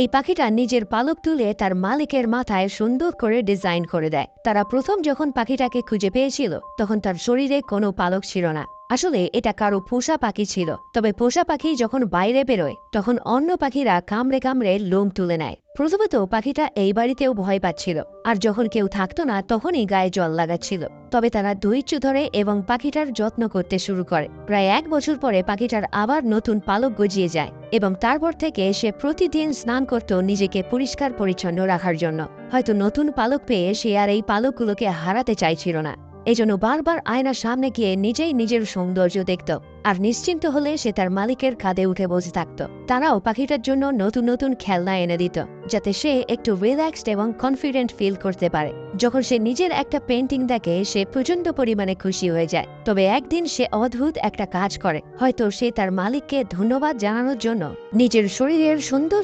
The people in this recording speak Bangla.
এই পাখিটা নিজের পালক তুলে তার মালিকের মাথায় সুন্দর করে ডিজাইন করে দেয়। তারা প্রথম যখন পাখিটাকে খুঁজে পেয়েছিল তখন তার শরীরে কোনো পালক ছিল না। আসলে এটা কারো পোষা পাখি ছিল। তবে পোষা পাখি যখন বাইরে বেরোয় তখন অন্য পাখিরা কামড়ে কামড়ে লোম তুলে নেয়। প্রথমত পাখিটা এই বাড়িতেও ভয় পাচ্ছিল, আর যখন কেউ থাকতো না তখনই গায়ে জল লাগাচ্ছিল। তবে তারা ধৈর্য ধরে এবং পাখিটার যত্ন করতে শুরু করে। প্রায় 1 বছর পরে পাখিটার আবার নতুন পালক গজিয়ে যায় এবং তারপর থেকে সে প্রতিদিন স্নান করত নিজেকে পরিষ্কার পরিচ্ছন্ন রাখার জন্য। হয়তো নতুন পালক পেয়ে সে আর এই পালকগুলোকে হারাতে চাইছিল না। এজন্য বারবার আয়নার সামনে গিয়ে নিজেই নিজের সৌন্দর্য দেখত, আর নিশ্চিন্ত হলে সে তার মালিকের কাঁধে উঠে বসে থাকত। তারাও পাখিটার জন্য নতুন নতুন খেলনা এনে দিত, যাতে সে একটু রিল্যাক্সড এবং কনফিডেন্ট ফিল করতে পারে। যখন সে নিজের একটা পেন্টিং দেখে সে প্রচন্ড পরিমাণে খুশি হয়ে যায়। তবে একদিন সে অদ্ভুত একটা কাজ করে। হয়তো সে তার মালিককে ধন্যবাদ জানানোর জন্য নিজের শরীরের সুন্দর